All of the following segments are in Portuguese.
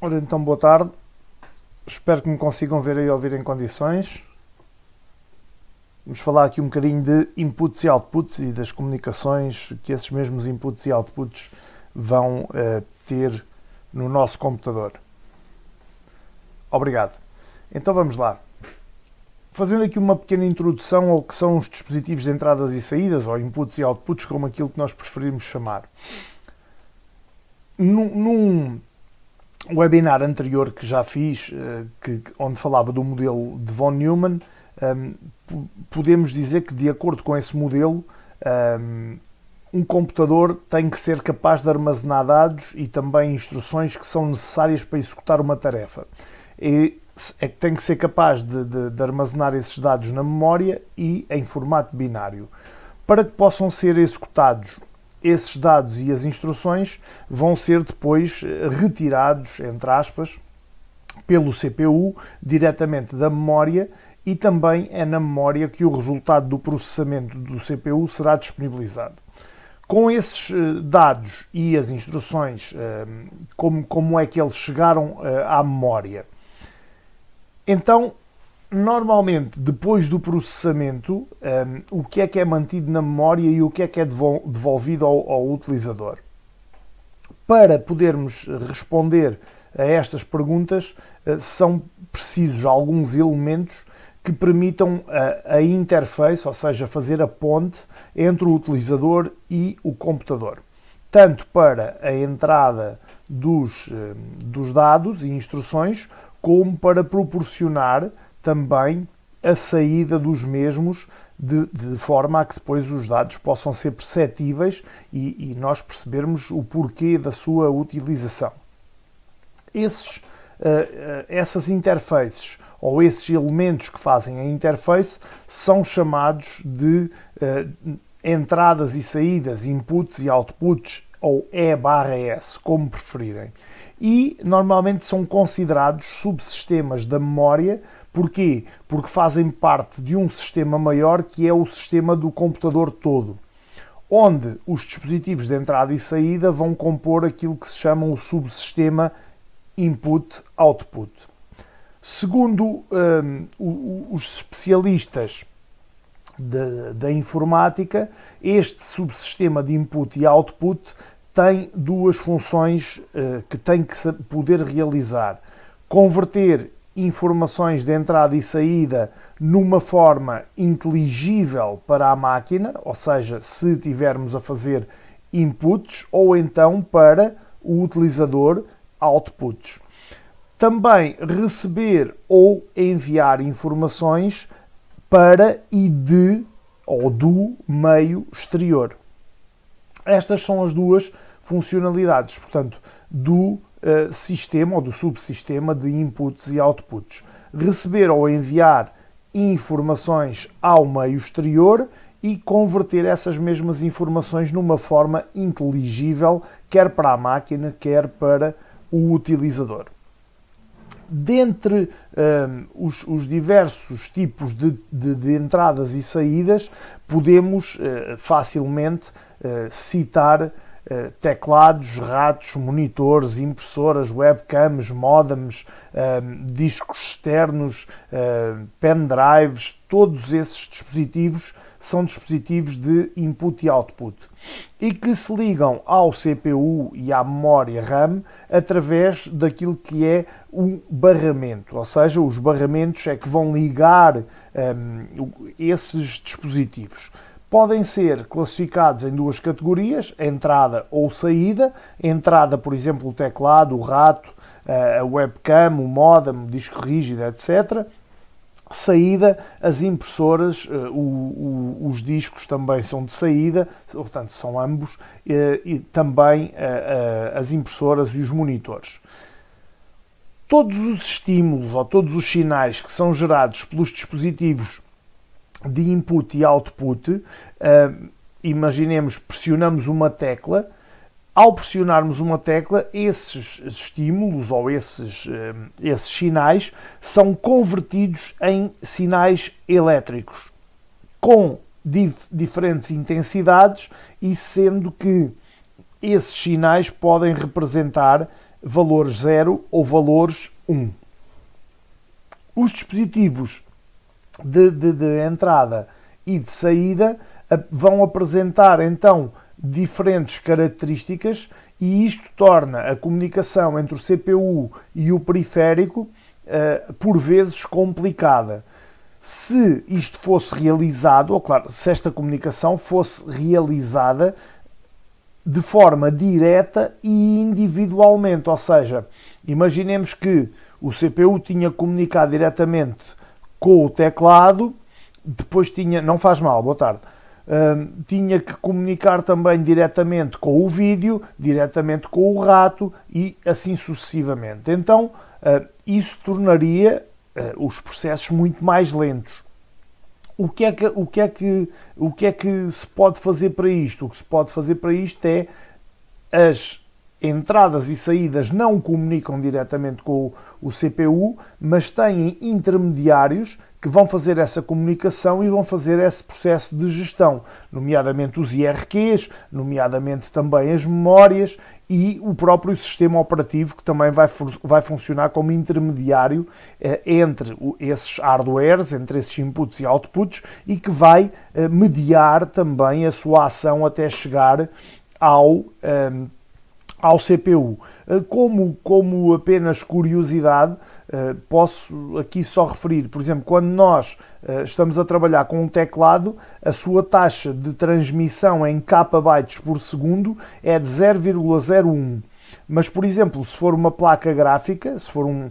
Ora então, boa tarde. Espero que me consigam ver e ouvir em condições. Vamos falar aqui um bocadinho de inputs e outputs e das comunicações que esses mesmos inputs e outputs vão ter no nosso computador. Obrigado. Então vamos lá. Fazendo aqui uma pequena introdução ao que são os dispositivos de entradas e saídas, ou inputs e outputs, como aquilo que nós preferimos chamar. Num webinar anterior que já fiz, onde falava do modelo de von Neumann, podemos dizer que, de acordo com esse modelo, um computador tem que ser capaz de armazenar dados e também instruções que são necessárias para executar uma tarefa. É que tem que ser capaz de armazenar esses dados na memória e em formato binário. Para que possam ser executados esses dados e as instruções, vão ser depois retirados, entre aspas, pelo CPU diretamente da memória, e também é na memória que o resultado do processamento do CPU será disponibilizado. Com esses dados e as instruções, como é que eles chegaram à memória? Então, normalmente, depois do processamento, o que é mantido na memória e o que é devolvido ao utilizador? Para podermos responder a estas perguntas, são precisos alguns elementos que permitam a interface, ou seja, fazer a ponte entre o utilizador e o computador. Tanto para a entrada dos dados e instruções, como para proporcionar também a saída dos mesmos, de forma a que depois os dados possam ser perceptíveis e nós percebermos o porquê da sua utilização. Essas interfaces ou esses elementos que fazem a interface são chamados de entradas e saídas, inputs e outputs, ou E/S, como preferirem. E normalmente são considerados subsistemas da memória. Porquê? Porque fazem parte de um sistema maior, que é o sistema do computador todo, onde os dispositivos de entrada e saída vão compor aquilo que se chama o subsistema input-output. Segundo os especialistas da informática, este subsistema de input e output tem duas funções que tem que poder realizar: converter informações de entrada e saída numa forma inteligível para a máquina, ou seja, se estivermos a fazer inputs, ou então para o utilizador outputs. Também receber ou enviar informações para e de ou do meio exterior. Estas são as duas funcionalidades, portanto, do sistema ou do subsistema de inputs e outputs. Receber ou enviar informações ao meio exterior e converter essas mesmas informações numa forma inteligível, quer para a máquina, quer para o utilizador. Dentre os diversos tipos de entradas e saídas, podemos facilmente citar teclados, ratos, monitores, impressoras, webcams, modems, discos externos, pendrives. Todos esses dispositivos são dispositivos de input e output e que se ligam ao CPU e à memória RAM através daquilo que é o barramento, ou seja, os barramentos é que vão ligar esses dispositivos. Podem ser classificados em duas categorias: entrada ou saída. Entrada, por exemplo, o teclado, o rato, a webcam, o modem, o disco rígido, etc. Saída, as impressoras, os discos também são de saída, portanto são ambos, e também as impressoras e os monitores. Todos os estímulos ou todos os sinais que são gerados pelos dispositivos de input e output, imaginemos, pressionamos uma tecla. Ao pressionarmos uma tecla, esses estímulos ou esses sinais são convertidos em sinais elétricos com diferentes intensidades, e sendo que esses sinais podem representar valores 0 ou valores 1. Os dispositivos de entrada e de saída vão apresentar então diferentes características e isto torna a comunicação entre o CPU e o periférico por vezes complicada. Se isto fosse realizado, ou claro, se esta comunicação fosse realizada de forma direta e individualmente, ou seja, imaginemos que o CPU tinha que comunicar diretamente com o teclado, depois tinha, não faz mal, boa tarde, tinha que comunicar também diretamente com o vídeo, diretamente com o rato e assim sucessivamente. Então, isso tornaria os processos muito mais lentos. O que é que se pode fazer para isto? O que se pode fazer para isto é as entradas e saídas não comunicam diretamente com o CPU, mas têm intermediários que vão fazer essa comunicação e vão fazer esse processo de gestão, nomeadamente os IRQs, nomeadamente também as memórias e o próprio sistema operativo, que também vai funcionar como intermediário entre esses hardwares, entre esses inputs e outputs, e que vai mediar também a sua ação até chegar ao CPU. Como apenas curiosidade, posso aqui só referir, por exemplo, quando nós estamos a trabalhar com um teclado, a sua taxa de transmissão em kbytes por segundo é de 0,01. Mas, por exemplo, se for uma placa gráfica, se for um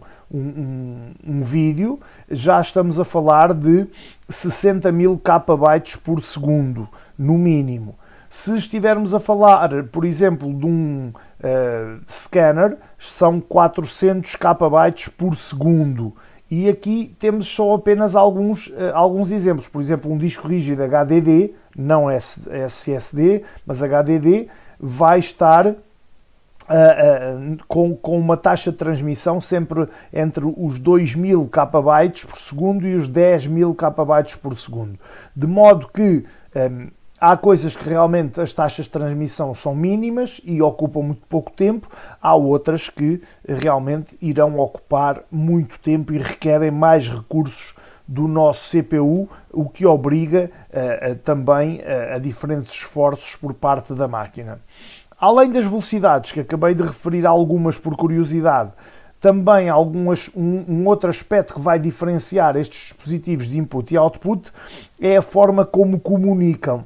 vídeo, já estamos a falar de 60.000 kbytes por segundo, no mínimo. Se estivermos a falar, por exemplo, de um scanner, são 400 kbytes por segundo. E aqui temos só apenas alguns exemplos. Por exemplo, um disco rígido HDD, não SSD, mas HDD, vai estar com uma taxa de transmissão sempre entre os 2.000 kbytes por segundo e os 10.000 kbytes por segundo. De modo que há coisas que realmente as taxas de transmissão são mínimas e ocupam muito pouco tempo, há outras que realmente irão ocupar muito tempo e requerem mais recursos do nosso CPU, o que obriga também a diferentes esforços por parte da máquina. Além das velocidades, que acabei de referir algumas por curiosidade, também um outro aspecto que vai diferenciar estes dispositivos de input e output é a forma como comunicam.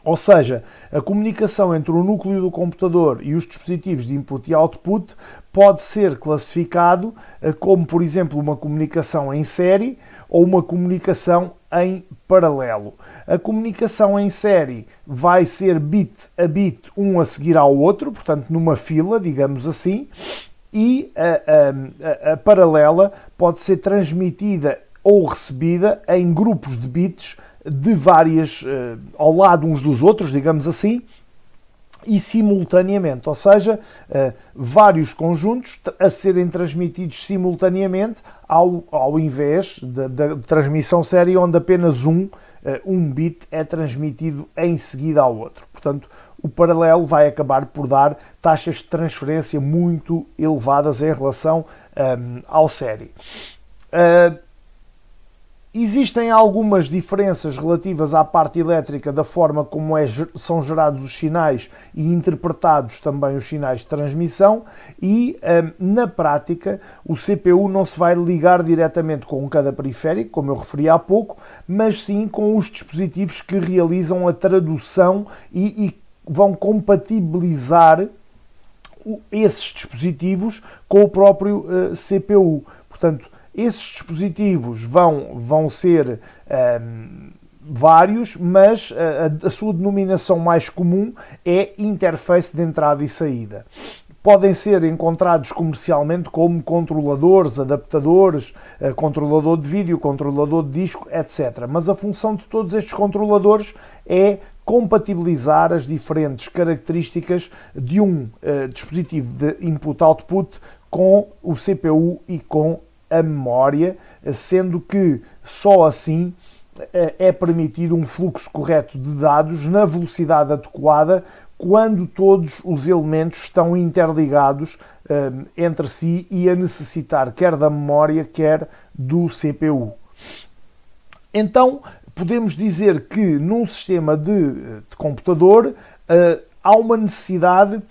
Ou seja, a comunicação entre o núcleo do computador e os dispositivos de input e output pode ser classificado como, por exemplo, uma comunicação em série ou uma comunicação em paralelo. A comunicação em série vai ser bit a bit, um a seguir ao outro, portanto numa fila, digamos assim, e a paralela pode ser transmitida ou recebida em grupos de bits de várias, ao lado uns dos outros, digamos assim, e simultaneamente, ou seja, vários conjuntos a serem transmitidos simultaneamente ao invés da transmissão série, onde apenas um bit é transmitido em seguida ao outro. Portanto, o paralelo vai acabar por dar taxas de transferência muito elevadas em relação ao série. Existem algumas diferenças relativas à parte elétrica da forma como são gerados os sinais e interpretados também os sinais de transmissão e, na prática, o CPU não se vai ligar diretamente com cada periférico, como eu referi há pouco, mas sim com os dispositivos que realizam a tradução e vão compatibilizar esses dispositivos com o próprio CPU. Portanto, esses dispositivos vão ser vários, mas a sua denominação mais comum é interface de entrada e saída. Podem ser encontrados comercialmente como controladores, adaptadores, controlador de vídeo, controlador de disco, etc. Mas a função de todos estes controladores é compatibilizar as diferentes características de um dispositivo de input-output com o CPU e com a memória, sendo que só assim é permitido um fluxo correto de dados na velocidade adequada quando todos os elementos estão interligados entre si e a necessitar quer da memória, quer do CPU. Então, podemos dizer que num sistema de computador há uma necessidade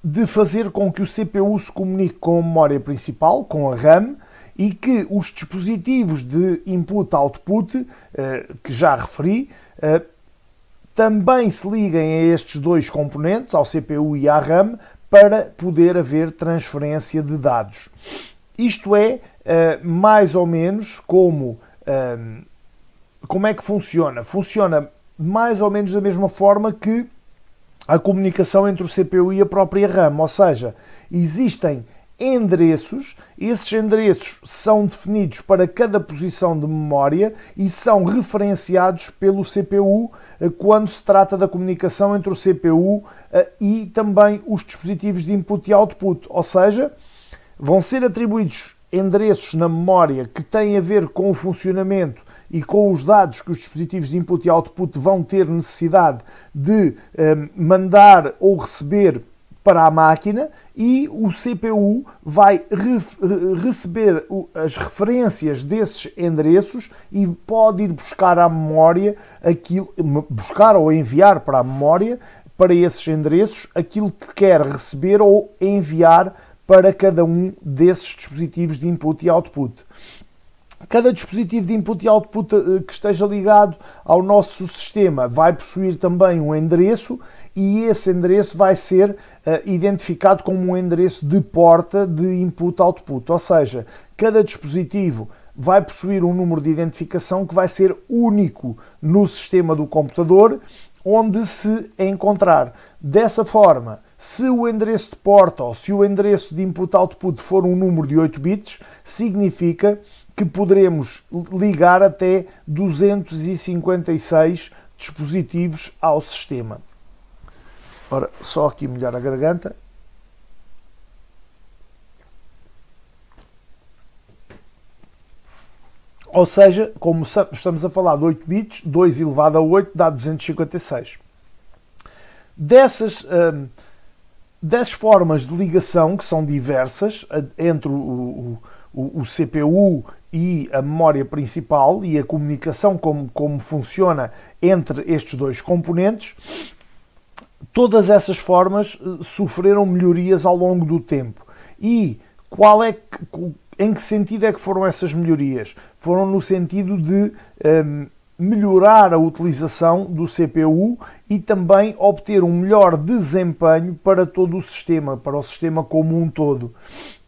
de fazer com que o CPU se comunique com a memória principal, com a RAM, e que os dispositivos de input-output, que já referi, também se liguem a estes dois componentes, ao CPU e à RAM, para poder haver transferência de dados. Isto é mais ou menos como é que funciona? Funciona mais ou menos da mesma forma que a comunicação entre o CPU e a própria RAM, ou seja, existem endereços, esses endereços são definidos para cada posição de memória e são referenciados pelo CPU quando se trata da comunicação entre o CPU e também os dispositivos de input e output, ou seja, vão ser atribuídos endereços na memória que têm a ver com o funcionamento e com os dados que os dispositivos de input e output vão ter necessidade de mandar ou receber para a máquina, e o CPU vai receber as referências desses endereços e pode ir buscar à memória buscar ou enviar para a memória, para esses endereços, aquilo que quer receber ou enviar para cada um desses dispositivos de input e output. Cada dispositivo de input e output que esteja ligado ao nosso sistema vai possuir também um endereço, e esse endereço vai ser identificado como um endereço de porta de input-output, ou seja, cada dispositivo vai possuir um número de identificação que vai ser único no sistema do computador onde se encontrar. Dessa forma, se o endereço de porta ou se o endereço de input-output for um número de 8 bits, significa que poderemos ligar até 256 dispositivos ao sistema. Ora, só aqui molhar a garganta. Ou seja, como estamos a falar de 8 bits, 2 elevado a 8 dá 256. Dessas formas de ligação, que são diversas, entre o CPU e a memória principal e a comunicação como funciona entre estes dois componentes, todas essas formas sofreram melhorias ao longo do tempo. E em que sentido é que foram essas melhorias? Foram no sentido de melhorar a utilização do CPU e também obter um melhor desempenho para todo o sistema, para o sistema como um todo.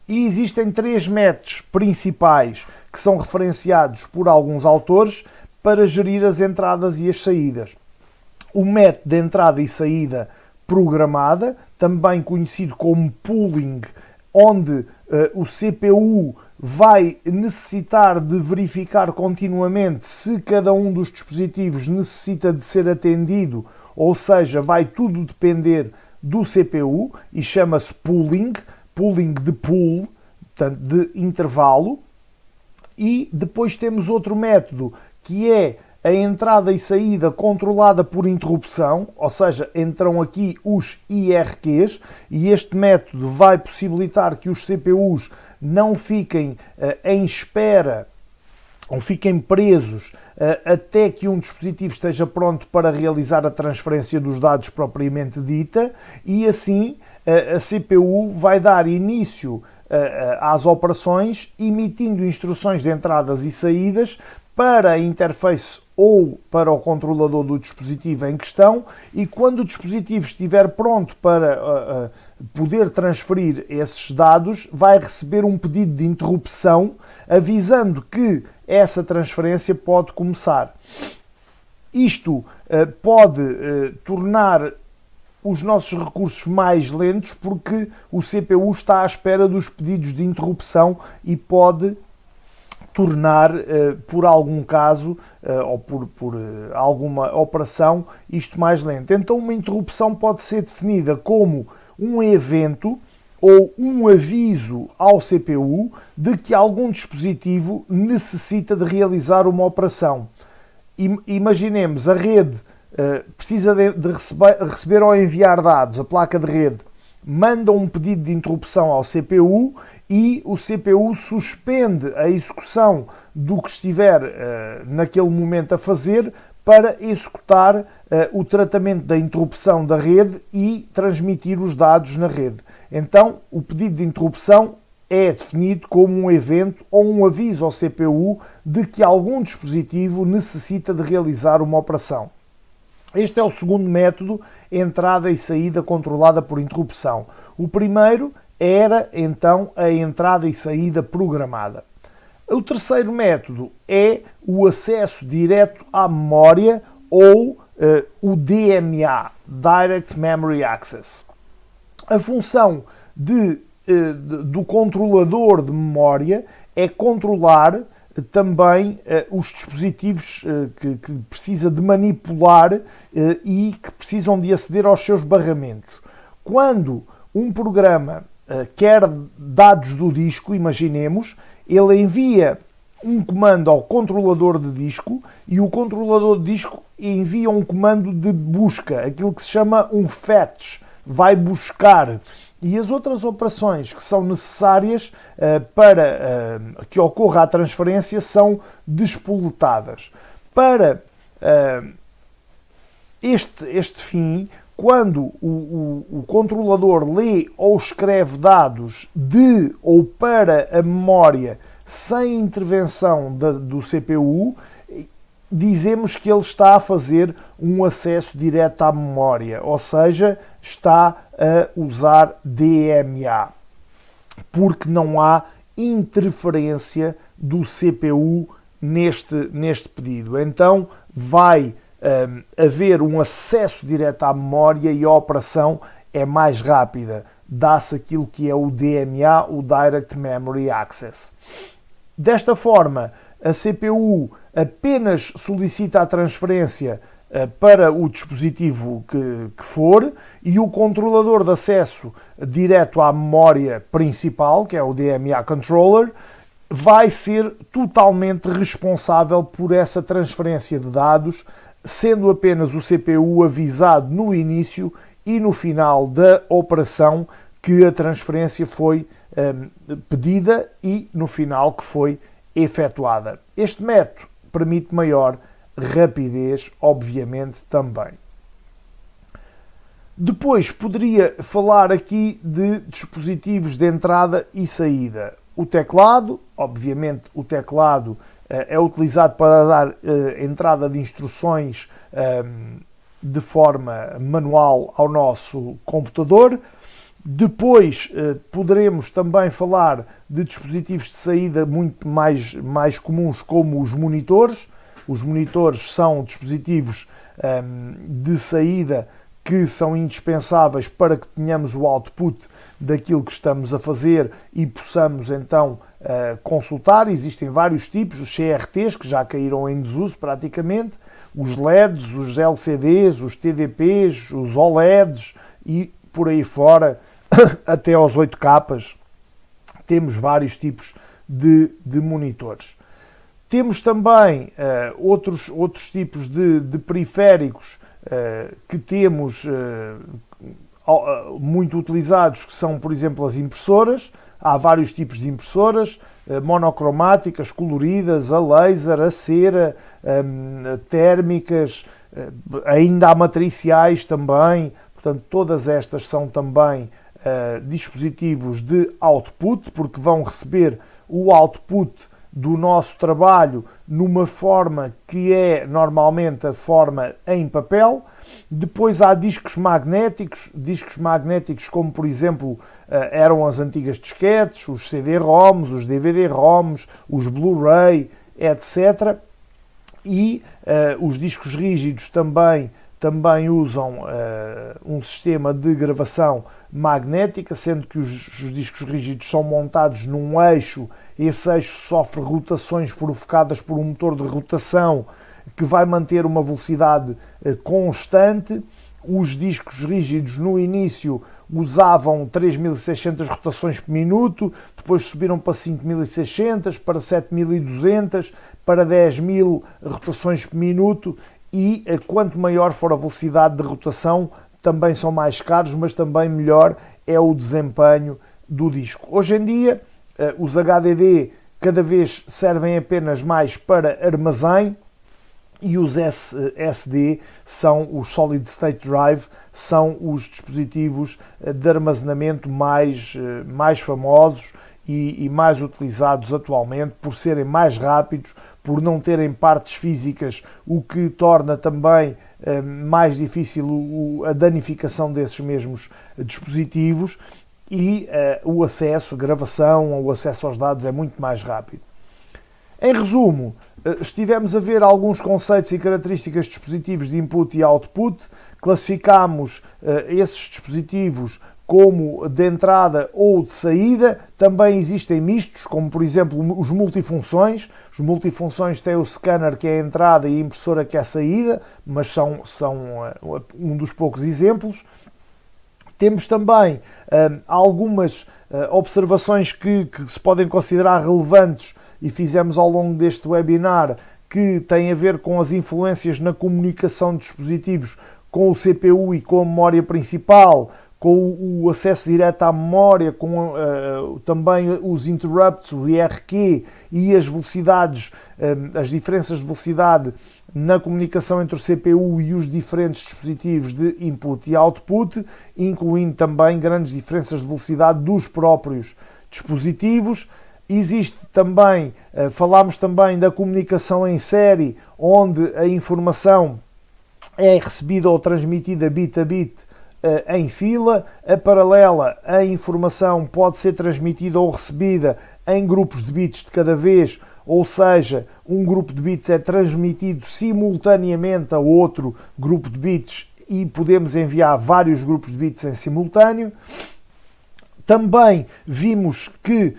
E existem 3 métodos principais que são referenciados por alguns autores para gerir as entradas e as saídas. O método de entrada e saída programada, também conhecido como pooling, onde o CPU vai necessitar de verificar continuamente se cada um dos dispositivos necessita de ser atendido, ou seja, vai tudo depender do CPU e chama-se pooling de pool, portanto de intervalo. E depois temos outro método que é a entrada e saída controlada por interrupção, ou seja, entram aqui os IRQs, e este método vai possibilitar que os CPUs não fiquem em espera ou fiquem presos até que um dispositivo esteja pronto para realizar a transferência dos dados propriamente dita, e assim a CPU vai dar início às operações, emitindo instruções de entradas e saídas para a interface ou para o controlador do dispositivo em questão, e quando o dispositivo estiver pronto para poder transferir esses dados, vai receber um pedido de interrupção avisando que essa transferência pode começar. Isto pode tornar os nossos recursos mais lentos, porque o CPU está à espera dos pedidos de interrupção e pode tornar, por algum caso ou por alguma operação, isto mais lento. Então uma interrupção pode ser definida como um evento ou um aviso ao CPU de que algum dispositivo necessita de realizar uma operação. Imaginemos, a rede precisa de receber ou enviar dados, a placa de rede, manda um pedido de interrupção ao CPU e o CPU suspende a execução do que estiver naquele momento a fazer para executar o tratamento da interrupção da rede e transmitir os dados na rede. Então, o pedido de interrupção é definido como um evento ou um aviso ao CPU de que algum dispositivo necessita de realizar uma operação. Este é o segundo método, entrada e saída controlada por interrupção. O primeiro era, então, a entrada e saída programada. O terceiro método é o acesso direto à memória ou o DMA, Direct Memory Access. A função do controlador de memória é controlar também os dispositivos que precisa de manipular e que precisam de aceder aos seus barramentos. Quando um programa quer dados do disco, imaginemos, ele envia um comando ao controlador de disco e o controlador de disco envia um comando de busca, aquilo que se chama um fetch, vai buscar. E as outras operações que são necessárias para que ocorra a transferência são despoletadas. Para este fim, quando o controlador lê ou escreve dados de ou para a memória sem intervenção do CPU, dizemos que ele está a fazer um acesso direto à memória, ou seja, está a usar DMA, porque não há interferência do CPU neste pedido. Então vai haver um acesso direto à memória e a operação é mais rápida. Dá-se aquilo que é o DMA, o Direct Memory Access. Desta forma, a CPU apenas solicita a transferência para o dispositivo que for e o controlador de acesso direto à memória principal, que é o DMA Controller, vai ser totalmente responsável por essa transferência de dados, sendo apenas o CPU avisado no início e no final da operação que a transferência foi pedida e no final que foi efetuada. Este método permite maior rapidez, obviamente, também. Depois poderia falar aqui de dispositivos de entrada e saída. O teclado, obviamente o teclado é utilizado para dar entrada de instruções de forma manual ao nosso computador. Depois poderemos também falar de dispositivos de saída muito mais comuns, como os monitores. Os monitores são dispositivos de saída que são indispensáveis para que tenhamos o output daquilo que estamos a fazer e possamos então consultar. Existem vários tipos, os CRTs, que já caíram em desuso praticamente, os LEDs, os LCDs, os TDPs, os OLEDs e por aí fora, até aos 8K, temos vários tipos de monitores. Temos também outros tipos de periféricos que temos muito utilizados, que são, por exemplo, as impressoras. Há vários tipos de impressoras, monocromáticas, coloridas, a laser, a cera, térmicas, ainda há matriciais também. Portanto, todas estas são também dispositivos de output, porque vão receber o output do nosso trabalho numa forma que é normalmente a forma em papel. Depois há discos magnéticos como por exemplo eram as antigas disquetes, os CD-ROMs, os DVD-ROMs, os Blu-ray, etc. E os discos rígidos também usam um sistema de gravação magnética, sendo que os discos rígidos são montados num eixo. Esse eixo sofre rotações provocadas por um motor de rotação que vai manter uma velocidade constante. Os discos rígidos no início usavam 3.600 rotações por minuto, depois subiram para 5.600, para 7.200, para 10.000 rotações por minuto, e quanto maior for a velocidade de rotação, também são mais caros, mas também melhor é o desempenho do disco. Hoje em dia, os HDD cada vez servem apenas mais para armazém, e os SSD são os Solid State Drive, são os dispositivos de armazenamento mais famosos e mais utilizados atualmente, por serem mais rápidos, por não terem partes físicas, o que torna também mais difícil a danificação desses mesmos dispositivos, e o acesso, a gravação, o acesso aos dados é muito mais rápido. Em resumo, estivemos a ver alguns conceitos e características de dispositivos de input e output, classificámos esses dispositivos como de entrada ou de saída. Também existem mistos, como por exemplo os multifunções. Os multifunções têm o scanner, que é a entrada, e a impressora, que é a saída, mas são um dos poucos exemplos. Temos também algumas observações que se podem considerar relevantes e fizemos ao longo deste webinar, que têm a ver com as influências na comunicação de dispositivos com o CPU e com a memória principal, com o acesso direto à memória, com também os interrupts, o IRQ, e as velocidades, as diferenças de velocidade na comunicação entre o CPU e os diferentes dispositivos de input e output, incluindo também grandes diferenças de velocidade dos próprios dispositivos. Existe também, falámos também da comunicação em série, onde a informação é recebida ou transmitida bit a bit em fila. A paralela, a informação pode ser transmitida ou recebida em grupos de bits de cada vez, ou seja, um grupo de bits é transmitido simultaneamente a outro grupo de bits e podemos enviar vários grupos de bits em simultâneo. Também vimos que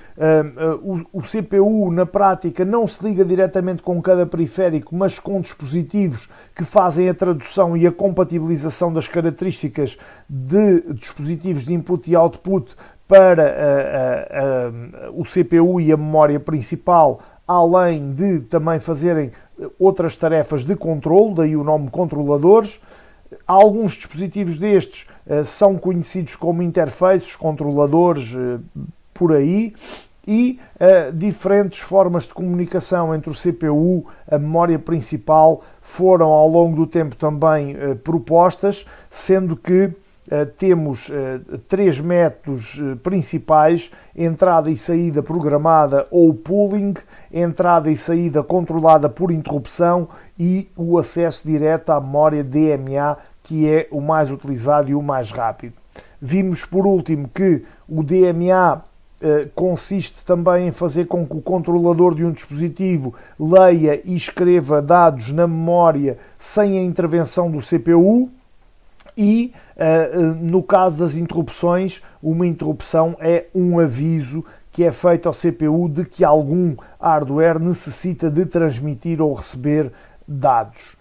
o CPU, na prática, não se liga diretamente com cada periférico, mas com dispositivos que fazem a tradução e a compatibilização das características de dispositivos de input e output para o CPU e a memória principal, além de também fazerem outras tarefas de controle, daí o nome controladores. Alguns dispositivos destes são conhecidos como interfaces, controladores, por aí, e diferentes formas de comunicação entre o CPU, a memória principal, foram ao longo do tempo também propostas, sendo que temos três métodos principais: entrada e saída programada ou pooling, entrada e saída controlada por interrupção, e o acesso direto à memória DMA, que é o mais utilizado e o mais rápido. Vimos por último que o DMA consiste também em fazer com que o controlador de um dispositivo leia e escreva dados na memória sem a intervenção do CPU. E, no caso das interrupções, uma interrupção é um aviso que é feito ao CPU de que algum hardware necessita de transmitir ou receber dados.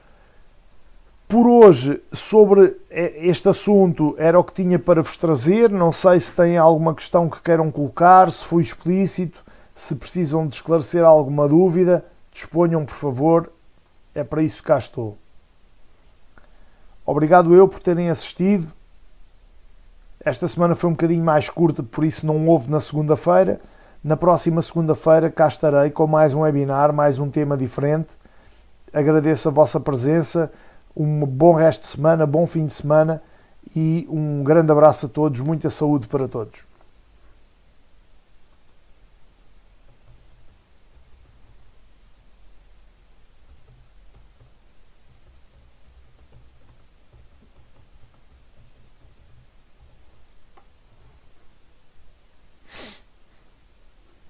Por hoje, sobre este assunto, era o que tinha para vos trazer. Não sei se têm alguma questão que queiram colocar, se foi explícito, se precisam de esclarecer alguma dúvida, disponham, por favor, é para isso que cá estou. Obrigado eu por terem assistido. Esta semana foi um bocadinho mais curta, por isso não houve na segunda-feira. Na próxima segunda-feira cá estarei com mais um webinar, mais um tema diferente. Agradeço a vossa presença, um bom resto de semana, bom fim de semana e um grande abraço a todos, muita saúde para todos.